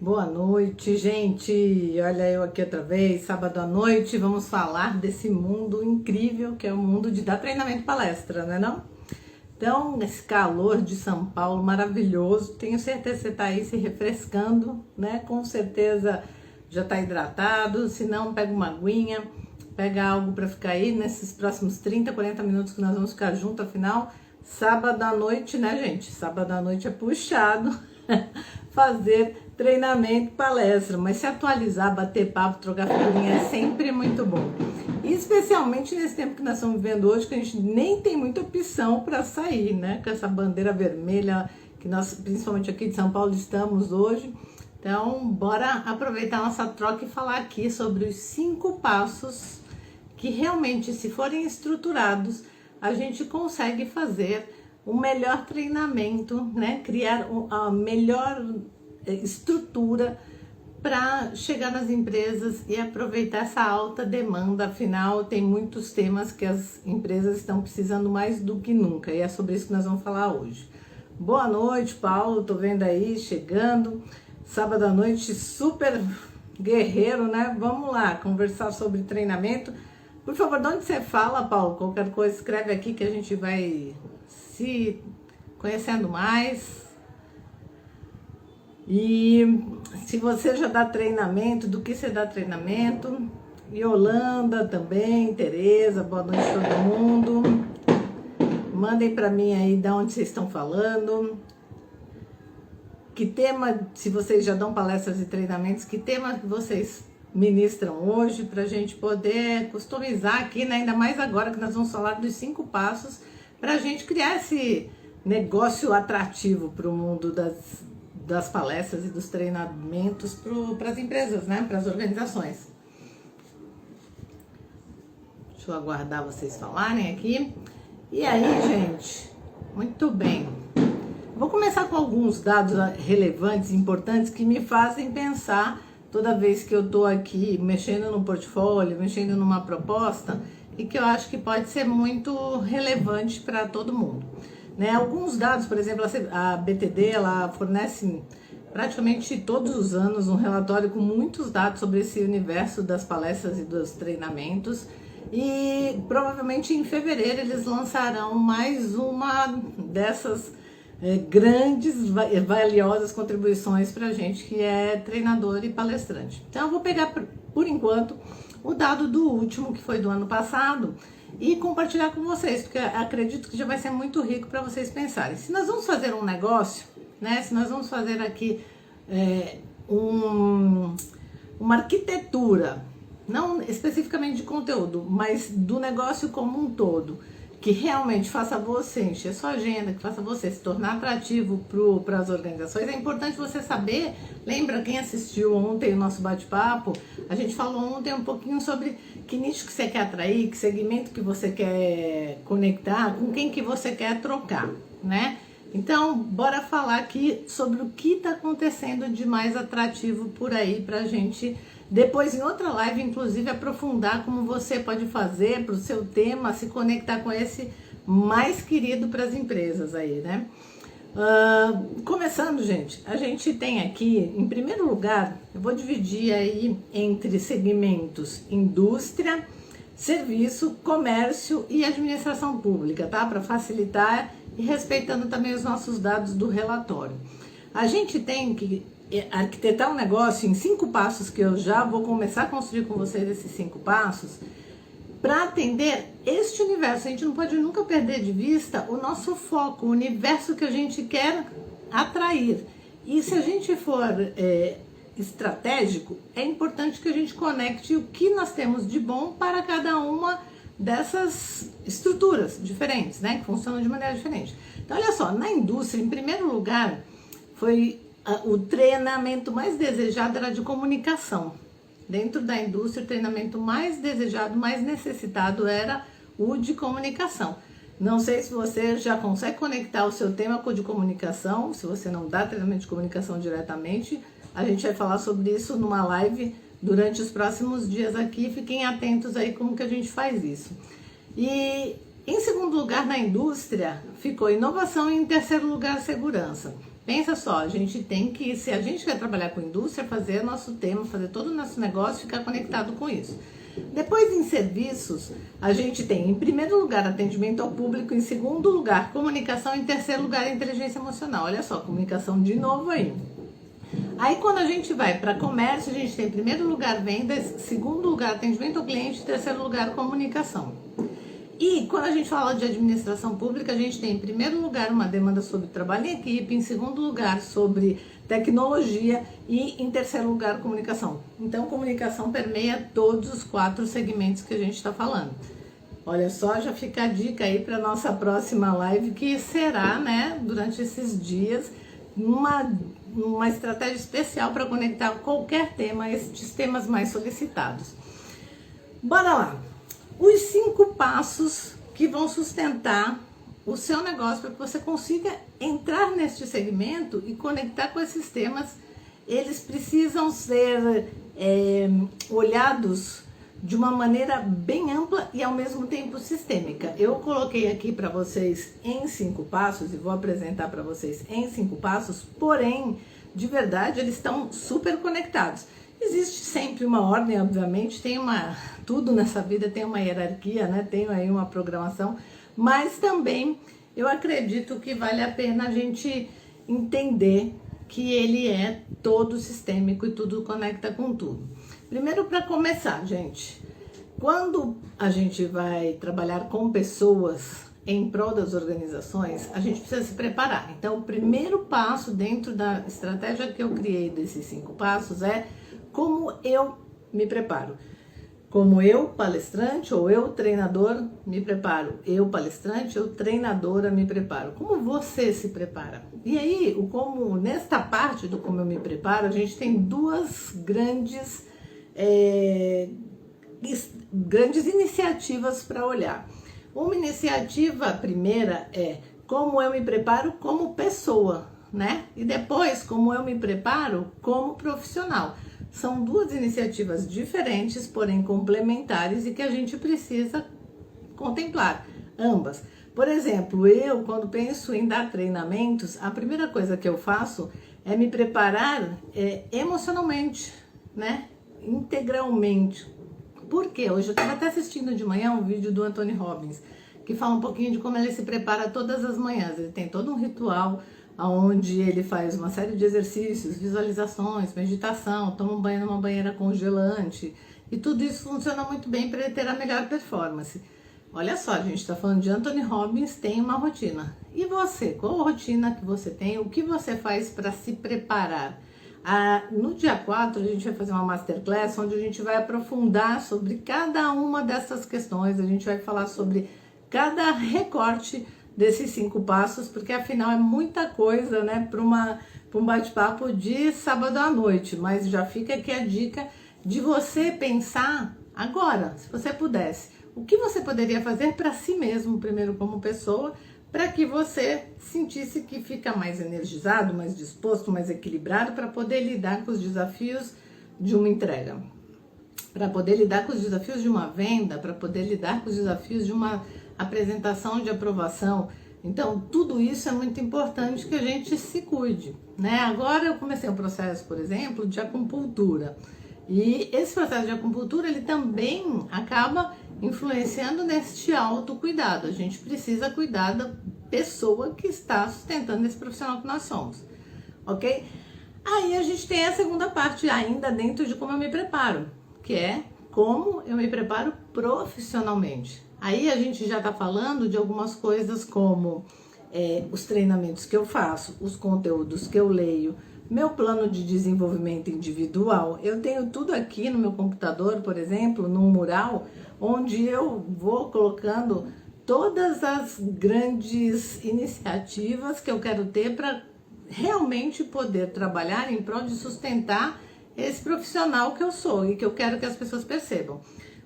Boa noite, gente. Olha eu aqui outra vez, sábado à noite. Vamos falar desse mundo incrível que é o mundo de dar treinamento e palestra, né não? Então, esse calor de São Paulo maravilhoso. Tenho certeza que você está aí se refrescando, né? Com certeza já está hidratado. Se não, pega uma aguinha, pega algo para ficar aí nesses próximos 30, 40 minutos que nós vamos ficar juntos. Afinal, sábado à noite, né, gente? Sábado à noite é puxado fazer treinamento, palestra, mas se atualizar, bater papo, trocar figurinha é sempre muito bom. E especialmente nesse tempo que nós estamos vivendo hoje, que a gente nem tem muita opção para sair, né? Com essa bandeira vermelha que nós, principalmente aqui de São Paulo, estamos hoje. Então, bora aproveitar a nossa troca e falar aqui sobre os 5 passos que realmente, se forem estruturados, a gente consegue fazer um melhor treinamento, né? Criar a melhor estrutura para chegar nas empresas e aproveitar essa alta demanda. Afinal, tem muitos temas que as empresas estão precisando mais do que nunca, e é sobre isso que nós vamos falar hoje. Boa noite, Paulo, tô vendo aí, chegando, sábado à noite, super guerreiro, né? Vamos lá, conversar sobre treinamento. Por favor, de onde você fala, Paulo? Qualquer coisa, escreve aqui que a gente vai se conhecendo mais. E se você já dá treinamento, do que você dá treinamento? Yolanda também, Tereza, boa noite a todo mundo. Mandem para mim aí de onde vocês estão falando. Que tema, se vocês já dão palestras e treinamentos, que tema que vocês ministram hoje para a gente poder customizar aqui, né? Ainda mais agora que nós vamos falar dos 5 passos para a gente criar esse negócio atrativo para o mundo das palestras e dos treinamentos para as empresas, né? Para as organizações. Deixa eu aguardar vocês falarem aqui. E aí, gente, muito bem. Vou começar com alguns dados relevantes, importantes, que me fazem pensar toda vez que eu estou aqui mexendo no portfólio, mexendo numa proposta, e que eu acho que pode ser muito relevante para todo mundo. Né? Alguns dados, por exemplo, a BTD, ela fornece praticamente todos os anos um relatório com muitos dados sobre esse universo das palestras e dos treinamentos, e provavelmente em fevereiro eles lançarão mais uma dessas grandes, valiosas contribuições para a gente que é treinador e palestrante. Então eu vou pegar por enquanto o dado do último, que foi do ano passado, e compartilhar com vocês, porque acredito que já vai ser muito rico para vocês pensarem. Se nós vamos fazer um negócio, né? Se nós vamos fazer aqui uma arquitetura, não especificamente de conteúdo, mas do negócio como um todo, que realmente faça você encher sua agenda, que faça você se tornar atrativo para as organizações, é importante você saber. Lembra quem assistiu ontem o nosso bate-papo? A gente falou ontem um pouquinho sobre que nicho que você quer atrair, que segmento que você quer conectar, com quem que você quer trocar, né? Então, bora falar aqui sobre o que está acontecendo de mais atrativo por aí para a gente, depois em outra live, inclusive, aprofundar como você pode fazer para o seu tema se conectar com esse mais querido para as empresas aí, né? Começando, gente, a gente tem aqui, em primeiro lugar, eu vou dividir aí entre segmentos indústria, serviço, comércio e administração pública, tá? Para facilitar e respeitando também os nossos dados do relatório. A gente tem que arquitetar um negócio em 5 passos, que eu já vou começar a construir com vocês esses 5 passos, para atender este universo. A gente não pode nunca perder de vista o nosso foco, o universo que a gente quer atrair. E se a gente for estratégico, é importante que a gente conecte o que nós temos de bom para cada uma dessas estruturas diferentes, né, que funcionam de maneira diferente. Então, olha só, na indústria, em primeiro lugar, foi o treinamento mais desejado era de comunicação. Dentro da indústria, o treinamento mais desejado, mais necessitado era o de comunicação. Não sei se você já consegue conectar o seu tema com o de comunicação. Se você não dá treinamento de comunicação diretamente, a gente vai falar sobre isso numa live durante os próximos dias aqui. Fiquem atentos aí como que a gente faz isso. E em segundo lugar, na indústria, ficou inovação, e em terceiro lugar, segurança. Pensa só, a gente tem que, se a gente quer trabalhar com indústria, fazer nosso tema, fazer todo o nosso negócio, ficar conectado com isso. Depois, em serviços, a gente tem, em primeiro lugar, atendimento ao público, em segundo lugar, comunicação, em terceiro lugar, inteligência emocional. Olha só, comunicação de novo aí. Aí, quando a gente vai para comércio, a gente tem, em primeiro lugar, vendas, segundo lugar, atendimento ao cliente, terceiro lugar, comunicação. E quando a gente fala de administração pública, a gente tem, em primeiro lugar, uma demanda sobre trabalho em equipe, em segundo lugar, sobre tecnologia e, em terceiro lugar, comunicação. Então, comunicação permeia todos os 4 segmentos que a gente está falando. Olha só, já fica a dica aí para nossa próxima live, que será, né, durante esses dias, uma estratégia especial para conectar qualquer tema, esses temas mais solicitados. Bora lá! Os 5 passos que vão sustentar o seu negócio para que você consiga entrar neste segmento e conectar com esses temas. Eles precisam ser olhados de uma maneira bem ampla e ao mesmo tempo sistêmica. Eu coloquei aqui para vocês em 5 passos e vou apresentar para vocês em 5 passos, porém, de verdade, eles estão super conectados. Existe sempre uma ordem, obviamente, tudo nessa vida tem uma hierarquia, né? Tem aí uma programação, mas também eu acredito que vale a pena a gente entender que ele é todo sistêmico e tudo conecta com tudo. Primeiro, para começar, gente, quando a gente vai trabalhar com pessoas em prol das organizações, a gente precisa se preparar. Então, o primeiro passo dentro da estratégia que eu criei desses 5 passos é como eu me preparo. Como eu, palestrante, ou eu, treinador, me preparo. Eu, palestrante, eu, treinadora, me preparo. Como você se prepara? E aí, nesta parte do como eu me preparo, a gente tem 2 grandes iniciativas para olhar. Uma iniciativa primeira é como eu me preparo como pessoa, né? E depois, como eu me preparo como profissional. São 2 iniciativas diferentes, porém complementares, e que a gente precisa contemplar ambas. Por exemplo, eu, quando penso em dar treinamentos, a primeira coisa que eu faço é me preparar emocionalmente, né? Integralmente. Por quê? Hoje eu estava até assistindo de manhã um vídeo do Anthony Robbins, que fala um pouquinho de como ele se prepara todas as manhãs. Ele tem todo um ritual onde ele faz uma série de exercícios, visualizações, meditação, toma um banho numa banheira congelante, e tudo isso funciona muito bem para ele ter a melhor performance. Olha só, a gente está falando de Anthony Robbins, tem uma rotina. E você? Qual a rotina que você tem? O que você faz para se preparar? No dia 4, a gente vai fazer uma masterclass onde a gente vai aprofundar sobre cada uma dessas questões, a gente vai falar sobre cada recorte desses 5 passos, porque afinal é muita coisa, né, para um bate-papo de sábado à noite, mas já fica aqui a dica de você pensar agora, se você pudesse, o que você poderia fazer para si mesmo, primeiro como pessoa, para que você sentisse que fica mais energizado, mais disposto, mais equilibrado para poder lidar com os desafios de uma entrega, para poder lidar com os desafios de uma venda, para poder lidar com os desafios de uma apresentação de aprovação. Então, tudo isso é muito importante que a gente se cuide, né? Agora eu comecei um processo, por exemplo, de acupuntura. E esse processo de acupuntura, ele também acaba influenciando neste autocuidado. A gente precisa cuidar da pessoa que está sustentando esse profissional que nós somos, ok? Aí a gente tem a segunda parte ainda dentro de como eu me preparo, que é como eu me preparo profissionalmente. Aí a gente já está falando de algumas coisas como os treinamentos que eu faço, os conteúdos que eu leio, meu plano de desenvolvimento individual. Eu tenho tudo aqui no meu computador, por exemplo, num mural, onde eu vou colocando todas as grandes iniciativas que eu quero ter para realmente poder trabalhar em prol de sustentar esse profissional que eu sou e que eu quero que as pessoas percebam.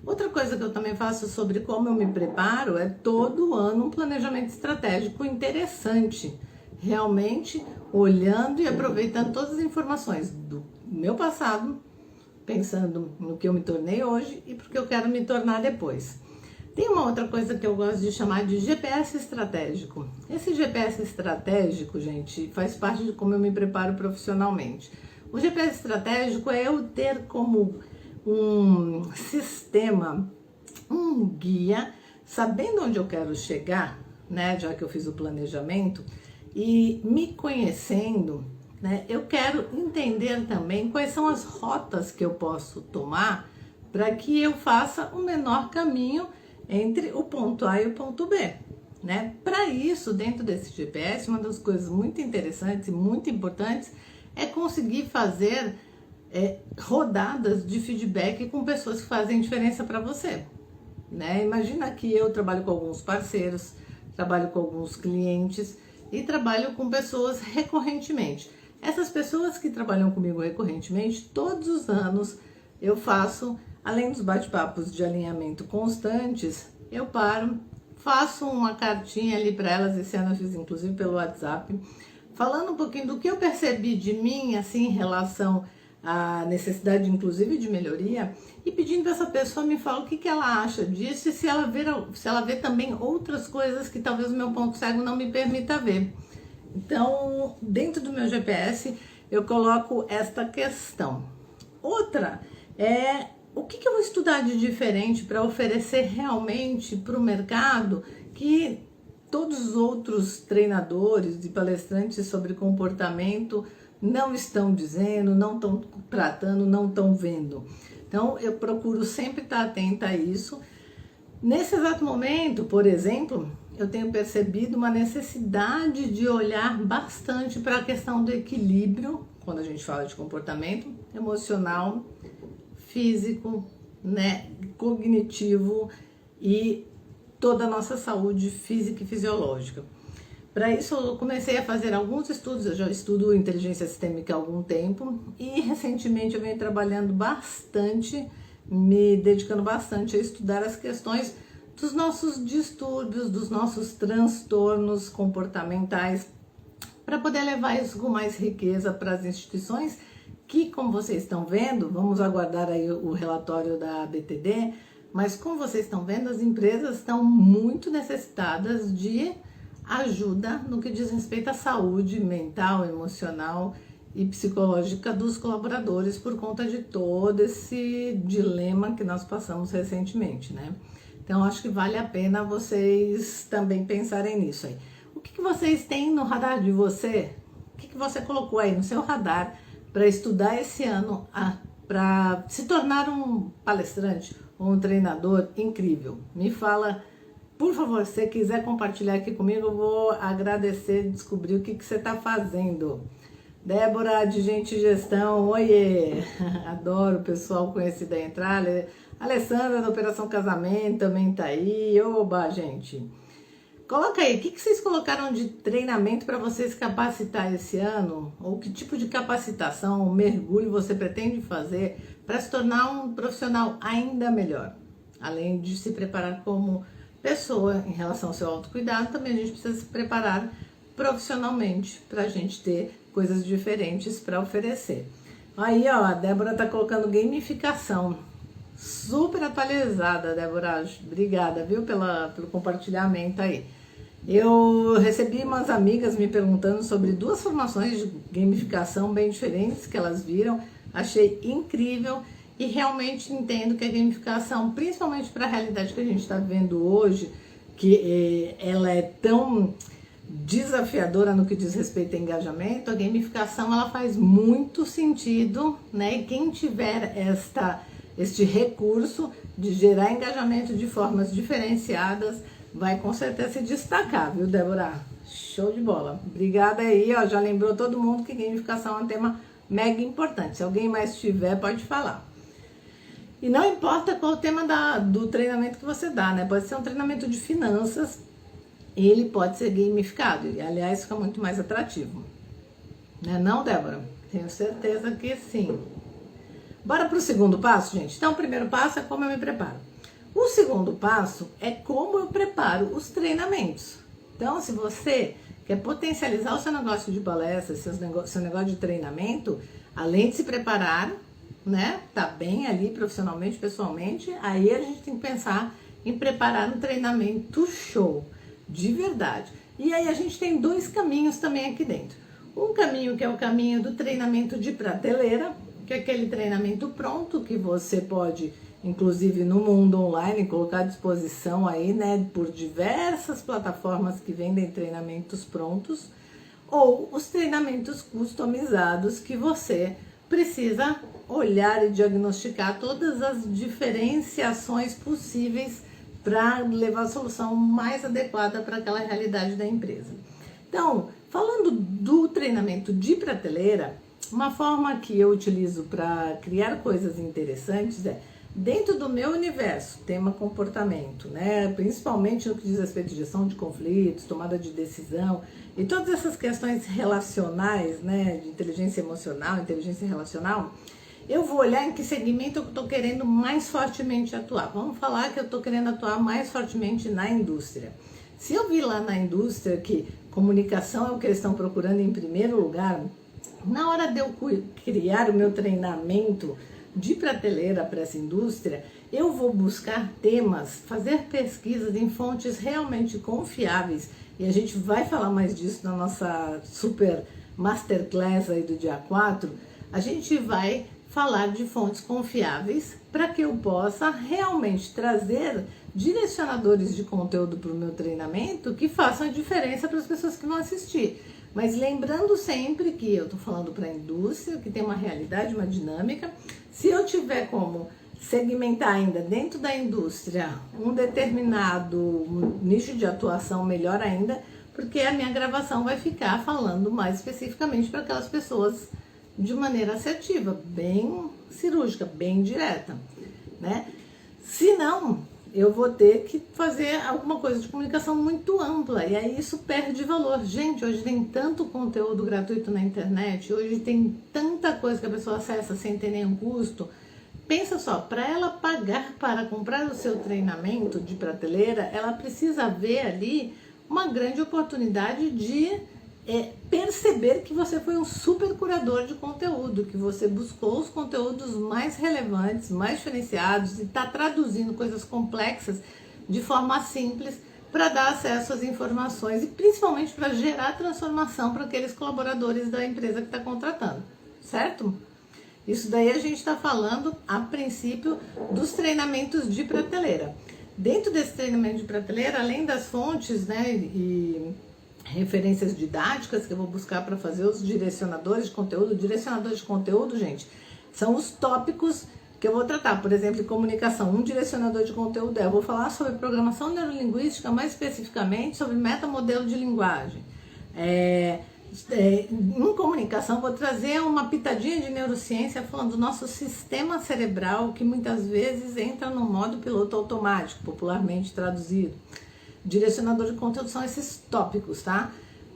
Outra coisa que eu também faço sobre como eu me preparo é todo ano um planejamento estratégico interessante, realmente olhando e aproveitando todas as informações do meu passado, pensando no que eu me tornei hoje e porque eu quero me tornar depois. Tem uma outra coisa que eu gosto de chamar de GPS estratégico. Esse GPS estratégico, gente, faz parte de como eu me preparo profissionalmente. O GPS estratégico é eu ter como um sistema, um guia, sabendo onde eu quero chegar, né, já que eu fiz o planejamento, e me conhecendo, né, eu quero entender também quais são as rotas que eu posso tomar para que eu faça o menor caminho entre o ponto A e o ponto B, né? Para isso, dentro desse GPS, uma das coisas muito interessantes e muito importantes é conseguir fazer rodadas de feedback com pessoas que fazem diferença para você, né? Imagina que eu trabalho com alguns parceiros, trabalho com alguns clientes e trabalho com pessoas recorrentemente. Essas pessoas que trabalham comigo recorrentemente, todos os anos eu faço, além dos bate-papos de alinhamento constantes, eu paro, faço uma cartinha ali para elas, esse ano eu fiz inclusive pelo WhatsApp, falando um pouquinho do que eu percebi de mim, assim, em relação à necessidade, inclusive, de melhoria, e pedindo para essa pessoa me falar o que ela acha disso e se ela vê também outras coisas que talvez o meu ponto cego não me permita ver. Então, dentro do meu GPS, eu coloco esta questão. Outra é o que eu vou estudar de diferente para oferecer realmente para o mercado que todos os outros treinadores e palestrantes sobre comportamento não estão dizendo, não estão tratando, não estão vendo. Então, eu procuro sempre estar atenta a isso. Nesse exato momento, por exemplo, eu tenho percebido uma necessidade de olhar bastante para a questão do equilíbrio, quando a gente fala de comportamento emocional, físico, né, cognitivo e toda a nossa saúde física e fisiológica. Para isso eu comecei a fazer alguns estudos, eu já estudo inteligência sistêmica há algum tempo e recentemente eu venho trabalhando bastante, me dedicando bastante a estudar as questões dos nossos distúrbios, dos nossos transtornos comportamentais, para poder levar isso com mais riqueza para as instituições que, como vocês estão vendo, vamos aguardar aí o relatório da BTD, mas como vocês estão vendo, as empresas estão muito necessitadas de ajuda no que diz respeito à saúde mental, emocional e psicológica dos colaboradores por conta de todo esse dilema que nós passamos recentemente, né? Então, acho que vale a pena vocês também pensarem nisso aí. O que vocês têm no radar de você? O que você colocou aí no seu radar para estudar esse ano, para se tornar um palestrante ou um treinador incrível? Me fala, por favor, se você quiser compartilhar aqui comigo, eu vou agradecer descobrir o que você está fazendo. Débora, de Gente e Gestão, oiê! Adoro o pessoal conhecido a entrar. Alessandra, da Operação Casamento, também tá aí. Oba, gente! Coloca aí, o que vocês colocaram de treinamento para você se capacitar esse ano? Ou que tipo de capacitação, mergulho você pretende fazer para se tornar um profissional ainda melhor? Além de se preparar como pessoa em relação ao seu autocuidado, também a gente precisa se preparar profissionalmente para a gente ter coisas diferentes para oferecer. Aí, ó, a Débora tá colocando gamificação. Super atualizada, Débora. Obrigada, viu, pelo compartilhamento aí. Eu recebi umas amigas me perguntando sobre 2 formações de gamificação bem diferentes que elas viram. Achei incrível e realmente entendo que a gamificação, principalmente para a realidade que a gente está vivendo hoje, que ela é tão desafiadora no que diz respeito a engajamento, a gamificação ela faz muito sentido, né? E quem tiver este recurso de gerar engajamento de formas diferenciadas vai com certeza se destacar, viu, Débora? Show de bola. Obrigada aí, ó, já lembrou todo mundo que gamificação é um tema mega importante. Se alguém mais tiver, pode falar. E não importa qual o tema do treinamento que você dá, né? Pode ser um treinamento de finanças, ele pode ser gamificado e, aliás, fica muito mais atrativo. Né não, Débora? Tenho certeza que sim. Bora para o segundo passo, gente? Então, o primeiro passo é como eu me preparo. O segundo passo é como eu preparo os treinamentos. Então, se você quer potencializar o seu negócio de palestra, seu negócio de treinamento, além de se preparar, né, tá bem ali profissionalmente, pessoalmente, aí a gente tem que pensar em preparar um treinamento show, de verdade. E aí a gente tem dois caminhos também aqui dentro. Um caminho que é o caminho do treinamento de prateleira, que é aquele treinamento pronto que você pode, inclusive no mundo online, colocar à disposição aí, né, por diversas plataformas que vendem treinamentos prontos, ou os treinamentos customizados que você precisa olhar e diagnosticar todas as diferenciações possíveis para levar a solução mais adequada para aquela realidade da empresa. Então, falando do treinamento de prateleira, uma forma que eu utilizo para criar coisas interessantes é, dentro do meu universo, tema comportamento, né? Principalmente no que diz respeito à gestão de conflitos, tomada de decisão e todas essas questões relacionais, né? De inteligência emocional, inteligência relacional, eu vou olhar em que segmento eu estou querendo mais fortemente atuar. Vamos falar que eu estou querendo atuar mais fortemente na indústria. Se eu vi lá na indústria que comunicação é o que eles estão procurando em primeiro lugar, na hora de eu criar o meu treinamento de prateleira para essa indústria, eu vou buscar temas, fazer pesquisas em fontes realmente confiáveis, e a gente vai falar mais disso na nossa super masterclass aí do dia 4, a gente vai falar de fontes confiáveis para que eu possa realmente trazer direcionadores de conteúdo para o meu treinamento que façam a diferença para as pessoas que vão assistir. Mas lembrando sempre que eu estou falando para a indústria, que tem uma realidade, uma dinâmica. Se eu tiver como segmentar ainda dentro da indústria um determinado nicho de atuação, melhor ainda, porque a minha gravação vai ficar falando mais especificamente para aquelas pessoas de maneira assertiva, bem cirúrgica, bem direta, né? Se não, eu vou ter que fazer alguma coisa de comunicação muito ampla, e aí isso perde valor. Gente, hoje tem tanto conteúdo gratuito na internet, hoje tem tanta coisa que a pessoa acessa sem ter nenhum custo. Pensa só, para ela pagar para comprar o seu treinamento de prateleira, ela precisa ver ali uma grande oportunidade de perceber que você foi um super curador de conteúdo, que você buscou os conteúdos mais relevantes, mais diferenciados e está traduzindo coisas complexas de forma simples para dar acesso às informações e principalmente para gerar transformação para aqueles colaboradores da empresa que está contratando, certo? Isso daí a gente está falando, a princípio, dos treinamentos de prateleira. Dentro desse treinamento de prateleira, além das fontes, né, e referências didáticas que eu vou buscar para fazer os direcionadores de conteúdo. Direcionadores de conteúdo, gente, são os tópicos que eu vou tratar. Por exemplo, em comunicação, um direcionador de conteúdo eu vou falar sobre programação neurolinguística, mais especificamente sobre metamodelo de linguagem. Em comunicação, vou trazer uma pitadinha de neurociência falando do nosso sistema cerebral, que muitas vezes entra no modo piloto automático, popularmente traduzido. Direcionador de conteúdo são esses tópicos, tá?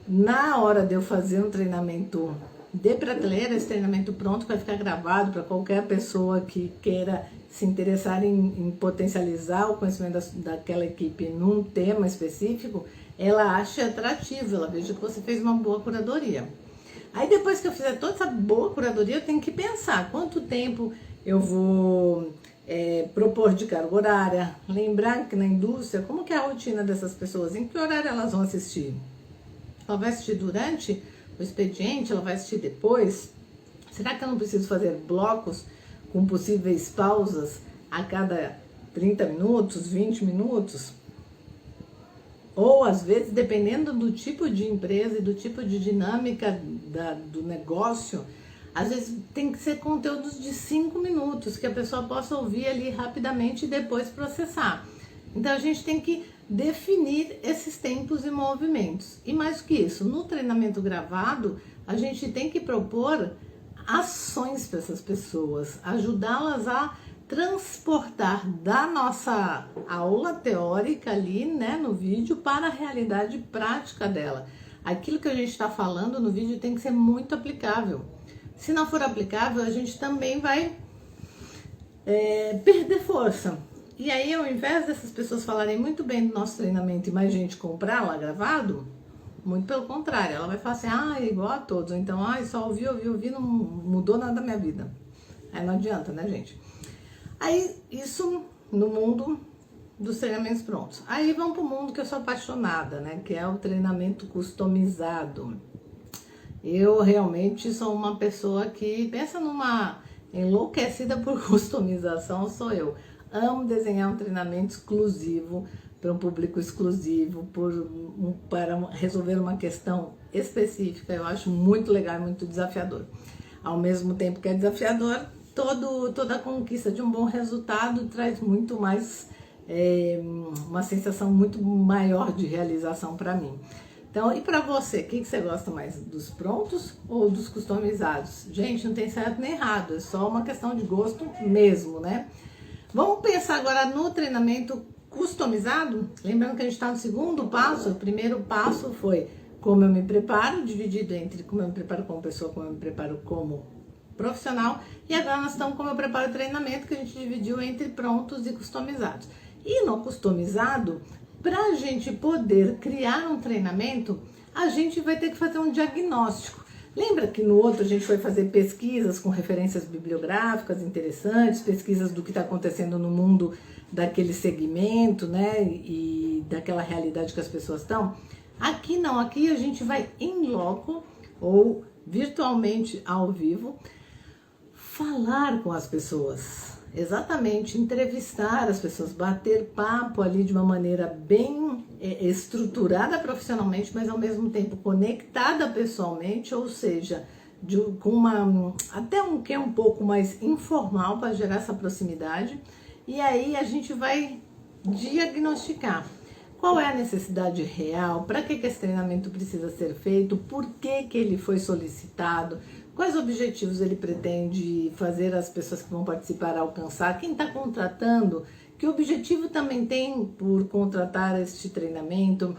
Na hora de eu fazer um treinamento de prateleira, esse treinamento pronto vai ficar gravado para qualquer pessoa que queira se interessar em potencializar o conhecimento daquela equipe num tema específico, ela ache atrativo, ela veja que você fez uma boa curadoria. Aí depois que eu fizer toda essa boa curadoria, eu tenho que pensar quanto tempo eu vou propor de carga horária, lembrar que na indústria, como que é a rotina dessas pessoas, em que horário elas vão assistir? Ela vai assistir durante o expediente, ela vai assistir depois? Será que eu não preciso fazer blocos com possíveis pausas a cada 30 minutos, 20 minutos? Ou às vezes, dependendo do tipo de empresa e do tipo de dinâmica do negócio, às vezes tem que ser conteúdos de 5 minutos, que a pessoa possa ouvir ali rapidamente e depois processar. Então a gente tem que definir esses tempos e movimentos. E mais do que isso, no treinamento gravado, a gente tem que propor ações para essas pessoas, ajudá-las a transportar da nossa aula teórica ali, né, no vídeo, para a realidade prática dela. Aquilo que a gente está falando no vídeo tem que ser muito aplicável. Se não for aplicável, a gente também vai perder força. E aí, ao invés dessas pessoas falarem muito bem do nosso treinamento e mais gente comprar lá gravado, muito pelo contrário, ela vai falar assim, é igual a todos. Ou então, só ouvi, não mudou nada da minha vida. Aí não adianta, né, gente? Aí, isso no mundo dos treinamentos prontos. Aí vamos para o mundo que eu sou apaixonada, né? Que é o treinamento customizado. Eu realmente sou uma pessoa que pensa numa enlouquecida por customização, sou eu. Amo desenhar um treinamento exclusivo para um público exclusivo, para resolver uma questão específica. Eu acho muito legal e muito desafiador. Ao mesmo tempo que é desafiador, toda a conquista de um bom resultado traz muito mais, uma sensação muito maior de realização para mim. Então, e para você, o que você gosta mais, dos prontos ou dos customizados? Gente, não tem certo nem errado, é só uma questão de gosto mesmo, né? Vamos pensar agora no treinamento customizado? Lembrando que a gente está no segundo passo. O primeiro passo foi como eu me preparo, dividido entre como eu me preparo como pessoa, como eu me preparo como profissional. E agora nós estamos como eu preparo o treinamento, que a gente dividiu entre prontos e customizados. E no customizado, para a gente poder criar um treinamento, a gente vai ter que fazer um diagnóstico. Lembra que no outro a gente foi fazer pesquisas com referências bibliográficas interessantes, pesquisas do que está acontecendo no mundo daquele segmento, né, e daquela realidade que as pessoas estão? Aqui não, aqui a gente vai em loco ou virtualmente ao vivo falar com as pessoas. Exatamente, entrevistar as pessoas, bater papo ali de uma maneira bem estruturada profissionalmente, mas ao mesmo tempo conectada pessoalmente, ou seja, com até um que é um pouco mais informal para gerar essa proximidade. E aí a gente vai diagnosticar qual é a necessidade real, para que esse treinamento precisa ser feito, por que ele foi solicitado, quais objetivos ele pretende fazer as pessoas que vão participar alcançar, quem está contratando, que objetivo também tem por contratar este treinamento,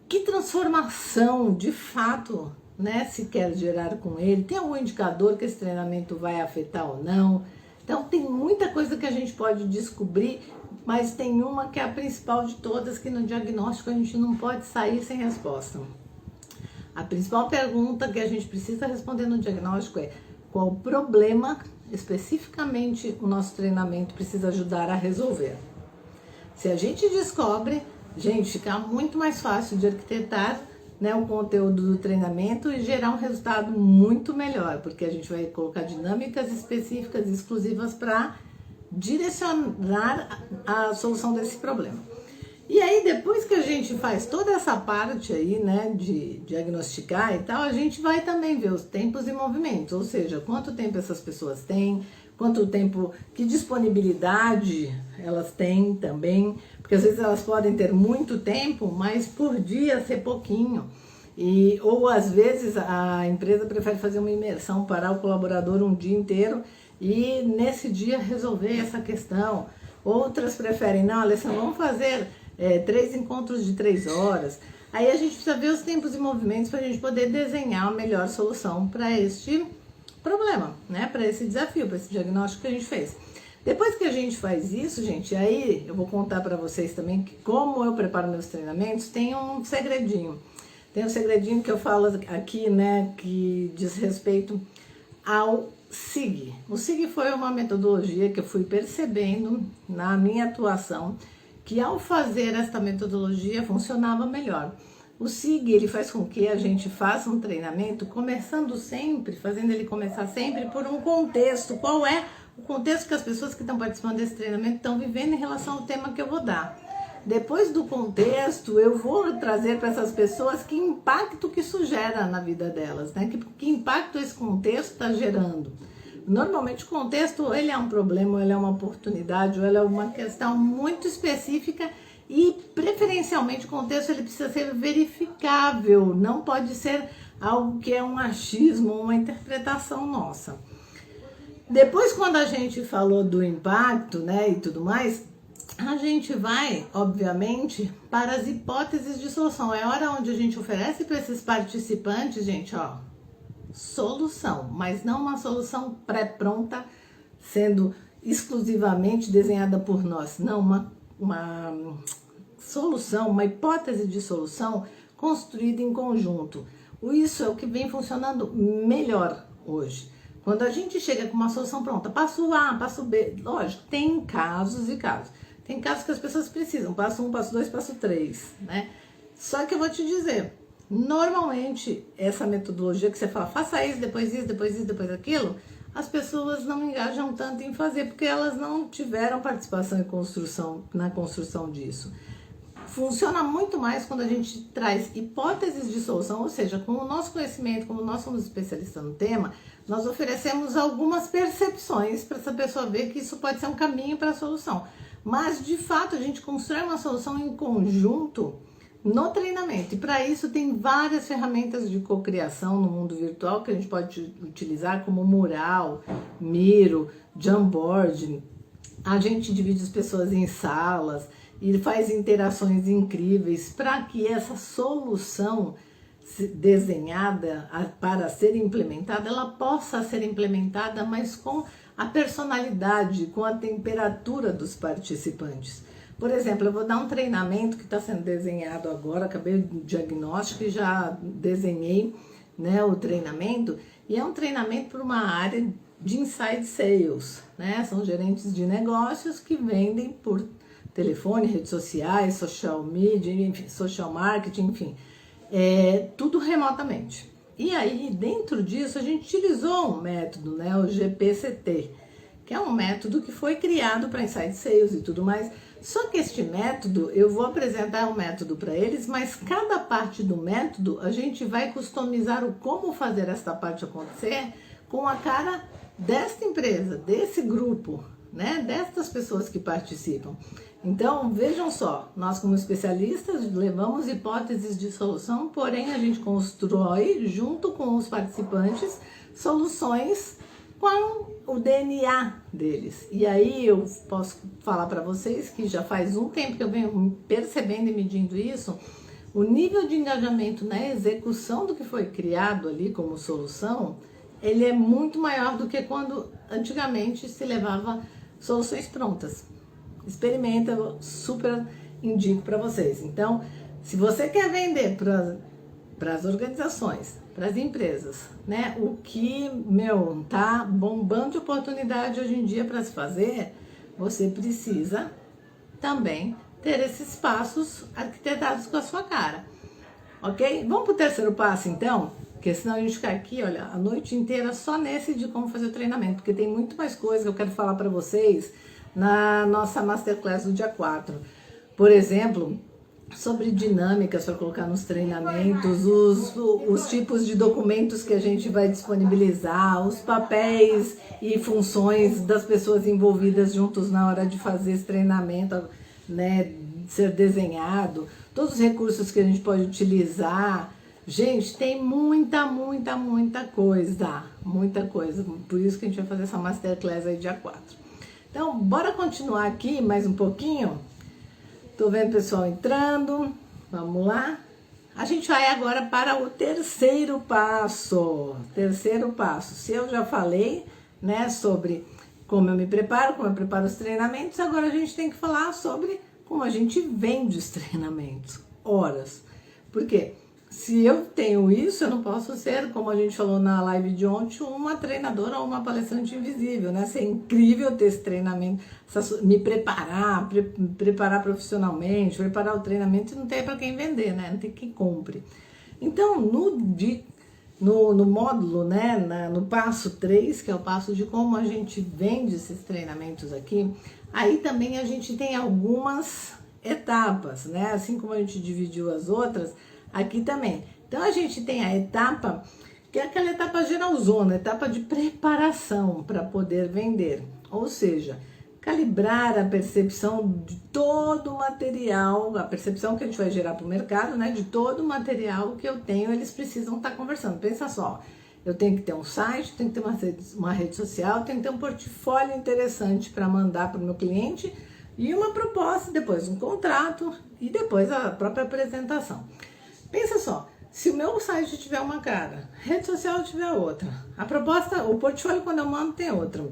que transformação de fato, né, se quer gerar com ele, tem algum indicador que esse treinamento vai afetar ou não. Então tem muita coisa que a gente pode descobrir, mas tem uma que é a principal de todas, que no diagnóstico a gente não pode sair sem resposta. A principal pergunta que a gente precisa responder no diagnóstico é: qual problema especificamente o nosso treinamento precisa ajudar a resolver? Se a gente descobre, gente, fica muito mais fácil de arquitetar, né, o conteúdo do treinamento e gerar um resultado muito melhor, porque a gente vai colocar dinâmicas específicas, exclusivas para direcionar a solução desse problema. E aí, depois que a gente faz toda essa parte aí, né, de diagnosticar e tal, a gente vai também ver os tempos e movimentos, ou seja, quanto tempo essas pessoas têm, quanto tempo, que disponibilidade elas têm também, porque às vezes elas podem ter muito tempo, mas por dia ser pouquinho. Ou às vezes a empresa prefere fazer uma imersão, parar o colaborador um dia inteiro e nesse dia resolver essa questão. Outras preferem, não, Alessandra, vamos fazer 3 encontros de 3 horas. Aí a gente precisa ver os tempos e movimentos para a gente poder desenhar a melhor solução para este problema, né? Para esse desafio, para esse diagnóstico que a gente fez. Depois que a gente faz isso, gente, aí eu vou contar para vocês também que como eu preparo meus treinamentos, tem um segredinho. Tem um segredinho que eu falo aqui, né, que diz respeito ao SIG. O SIG foi uma metodologia que eu fui percebendo na minha atuação, que ao fazer esta metodologia funcionava melhor. O SIG, ele faz com que a gente faça um treinamento fazendo ele começar sempre por um contexto. Qual é o contexto que as pessoas que estão participando desse treinamento estão vivendo em relação ao tema que eu vou dar? Depois do contexto, eu vou trazer para essas pessoas que impacto que isso gera na vida delas, né? Que impacto esse contexto está gerando. Normalmente o contexto, ele é um problema, ou ele é uma oportunidade, ou ele é uma questão muito específica e preferencialmente o contexto ele precisa ser verificável, não pode ser algo que é um achismo, uma interpretação nossa. Depois, quando a gente falou do impacto, né, e tudo mais, a gente vai, obviamente, para as hipóteses de solução. É a hora onde a gente oferece para esses participantes, gente, ó, solução, mas não uma solução pré-pronta, sendo exclusivamente desenhada por nós. Não, uma solução, uma hipótese de solução construída em conjunto. Isso é o que vem funcionando melhor hoje. Quando a gente chega com uma solução pronta, passo A, passo B, lógico, tem casos e casos. Tem casos que as pessoas precisam, passo 1, passo 2, passo 3, né? Só que eu vou te dizer, normalmente essa metodologia que você fala, faça isso, depois isso, depois isso, depois aquilo, as pessoas não engajam tanto em fazer, porque elas não tiveram participação na construção disso. Funciona muito mais quando a gente traz hipóteses de solução, ou seja, com o nosso conhecimento, como nós somos especialistas no tema, nós oferecemos algumas percepções para essa pessoa ver que isso pode ser um caminho para a solução. Mas, de fato, a gente constrói uma solução em conjunto no treinamento. E para isso tem várias ferramentas de cocriação no mundo virtual que a gente pode utilizar, como Mural, Miro, Jamboard. A gente divide as pessoas em salas e faz interações incríveis para que essa solução desenhada para ser implementada, ela possa ser implementada, mas com a personalidade, com a temperatura dos participantes. Por exemplo, eu vou dar um treinamento que está sendo desenhado agora, acabei o diagnóstico e já desenhei, né, o treinamento, e é um treinamento para uma área de inside sales, né? São gerentes de negócios que vendem por telefone, redes sociais, social media, enfim, social marketing, enfim, tudo remotamente. E aí, dentro disso, a gente utilizou um método, né, o GPCT, que é um método que foi criado para inside sales e tudo mais. Só que este método, eu vou apresentar um método para eles, mas cada parte do método a gente vai customizar o como fazer esta parte acontecer com a cara desta empresa, desse grupo, né, destas pessoas que participam. Então, vejam só, nós como especialistas levamos hipóteses de solução, porém a gente constrói, junto com os participantes, soluções com o DNA deles. E aí eu posso falar para vocês que já faz um tempo que eu venho percebendo e medindo isso, o nível de engajamento na execução do que foi criado ali como solução, ele é muito maior do que quando antigamente se levava soluções prontas. Experimenta, eu super indico para vocês. Então, se você quer vender para as organizações, para as empresas, né, o que, tá bombando de oportunidade hoje em dia para se fazer, você precisa também ter esses passos arquitetados com a sua cara, ok? Vamos para o terceiro passo, então? Porque senão a gente fica aqui, olha, a noite inteira só nesse de como fazer o treinamento, porque tem muito mais coisa que eu quero falar para vocês na nossa Masterclass do dia 4. Por exemplo, sobre dinâmicas para colocar nos treinamentos, os tipos de documentos que a gente vai disponibilizar, os papéis e funções das pessoas envolvidas juntos na hora de fazer esse treinamento, né, ser desenhado, todos os recursos que a gente pode utilizar. Gente, tem muita coisa, por isso que a gente vai fazer essa Masterclass aí dia 4. Então, bora continuar aqui mais um pouquinho. Tô vendo o pessoal entrando. Vamos lá. A gente vai agora para o terceiro passo. Terceiro passo. Se eu já falei, né, sobre como eu me preparo, como eu preparo os treinamentos, agora a gente tem que falar sobre como a gente vende os treinamentos. Horas. Por quê? Se eu tenho isso, eu não posso ser, como a gente falou na live de ontem, uma treinadora ou uma palestrante invisível, né? Ser incrível ter esse treinamento, me preparar profissionalmente, preparar o treinamento e não tem para quem vender, né? Não tem quem compre. Então, no módulo, né? No passo 3, que é o passo de como a gente vende esses treinamentos aqui, aí também a gente tem algumas etapas, né? Assim como a gente dividiu as outras, aqui também. Então a gente tem a etapa, que é aquela etapa geralzona, etapa de preparação para poder vender. Ou seja, calibrar a percepção de todo o material, a percepção que a gente vai gerar para o mercado, né? De todo o material que eu tenho, eles precisam estar conversando. Pensa só, eu tenho que ter um site, tenho que ter uma rede social, tenho que ter um portfólio interessante para mandar para o meu cliente e uma proposta, depois um contrato e depois a própria apresentação. Pensa só, se o meu site tiver uma cara, rede social tiver outra, a proposta, o portfólio quando eu mando tem outra,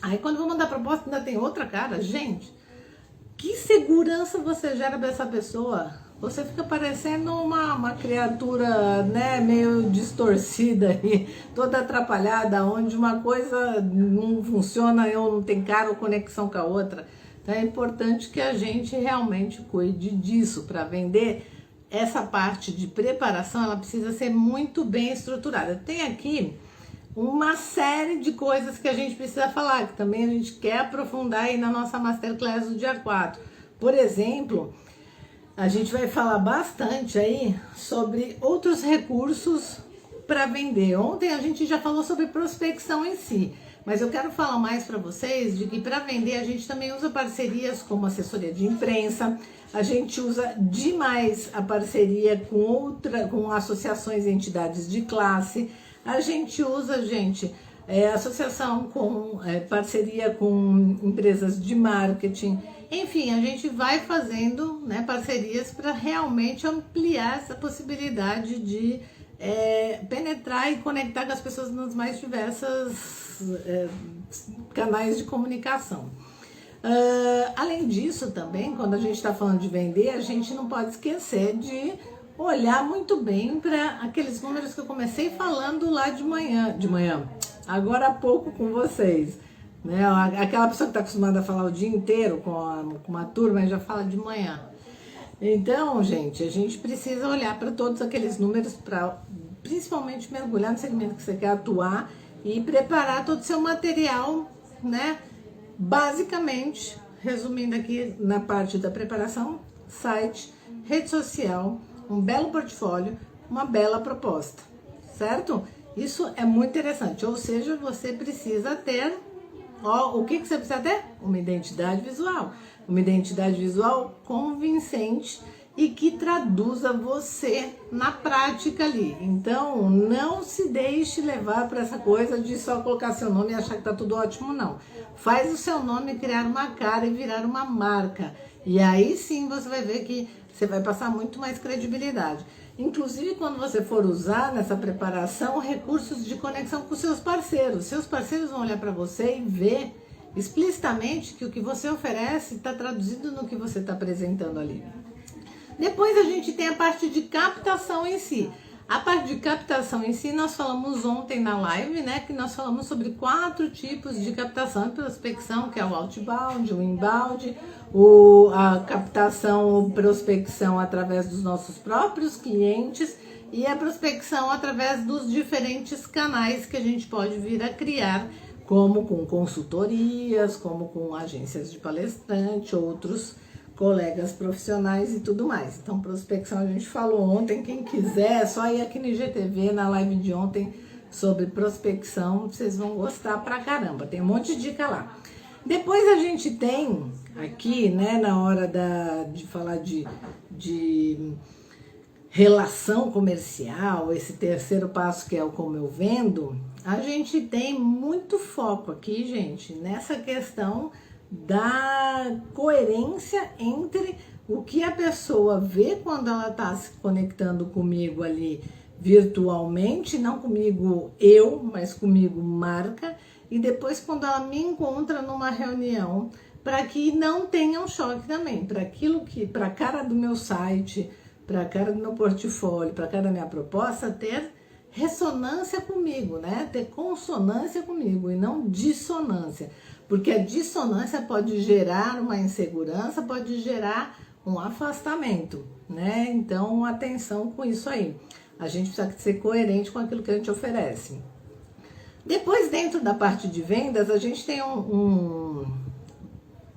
aí quando eu vou mandar a proposta ainda tem outra cara, gente, que segurança você gera para essa pessoa você fica parecendo uma criatura, né, meio distorcida e toda atrapalhada, onde uma coisa não funciona ou não tem cara ou conexão com a outra. Então é importante que a gente realmente cuide disso. Para vender, essa parte de preparação, ela precisa ser muito bem estruturada. Tem aqui uma série de coisas que a gente precisa falar, que também a gente quer aprofundar aí na nossa Masterclass do dia 4. Por exemplo, a gente vai falar bastante aí sobre outros recursos para vender. Ontem a gente já falou sobre prospecção em si, mas eu quero falar mais para vocês de que para vender a gente também usa parcerias como assessoria de imprensa, a gente usa demais a parceria com associações e entidades de classe, a gente usa, associação com parceria com empresas de marketing. Enfim, a gente vai fazendo, né, parcerias para realmente ampliar essa possibilidade de penetrar e conectar com as pessoas nas mais diversas canais de comunicação. Além disso também, quando a gente está falando de vender, a gente não pode esquecer de olhar muito bem para aqueles números que eu comecei falando lá de manhã, agora há pouco com vocês. Né? Aquela pessoa que está acostumada a falar o dia inteiro com uma turma e já fala de manhã. Então, gente, a gente precisa olhar para todos aqueles números para principalmente mergulhar no segmento que você quer atuar e preparar todo o seu material, né? Basicamente, resumindo aqui na parte da preparação, site, rede social, um belo portfólio, uma bela proposta, certo? Isso é muito interessante, ou seja, você precisa ter, o que você precisa ter? Uma identidade visual convincente e que traduza você na prática ali. Então, não se deixe levar para essa coisa de só colocar seu nome e achar que tá tudo ótimo, não. Faz o seu nome criar uma cara e virar uma marca. E aí sim você vai ver que você vai passar muito mais credibilidade. Inclusive, quando você for usar nessa preparação recursos de conexão com seus parceiros vão olhar para você e ver explicitamente que o que você oferece está traduzido no que você está apresentando ali. Depois a gente tem a parte de captação em si. A parte de captação em si, nós falamos ontem na live, né, que nós falamos sobre 4 tipos de captação e prospecção, que é o outbound, o inbound, a captação ou prospecção através dos nossos próprios clientes e a prospecção através dos diferentes canais que a gente pode vir a criar, como com consultorias, como com agências de palestrante, outros colegas profissionais e tudo mais. Então, prospecção a gente falou ontem, quem quiser, é só ir aqui no IGTV, na live de ontem, sobre prospecção, vocês vão gostar pra caramba, tem um monte de dica lá. Depois a gente tem aqui, né, na hora de falar de relação comercial, esse terceiro passo que é o como eu vendo, a gente tem muito foco aqui, gente, nessa questão da coerência entre o que a pessoa vê quando ela está se conectando comigo ali virtualmente, não comigo mas comigo marca, e depois quando ela me encontra numa reunião, para que não tenha um choque também, para aquilo que, para a cara do meu site, para a cara do meu portfólio, para a cara da minha proposta, ter ressonância comigo, né? Ter consonância comigo e não dissonância. Porque a dissonância pode gerar uma insegurança, pode gerar um afastamento, né? Então, atenção com isso aí. A gente precisa ser coerente com aquilo que a gente oferece. Depois, dentro da parte de vendas, a gente tem